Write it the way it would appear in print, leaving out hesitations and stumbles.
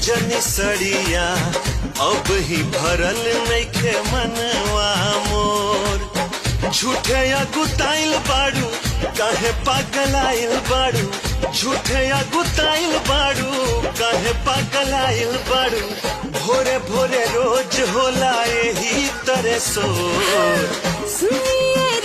जनी सड़िया अब ही भरल नइखे मनवा मोर। झूठे या गुताइल बाड़ू काहे पागलाइल बाड़ू, झूठे या गुताइल बाड़ू काहे पागलाइल बाड़ू। भोरे भोरे रोज होला यही तरह सोर। सुनिए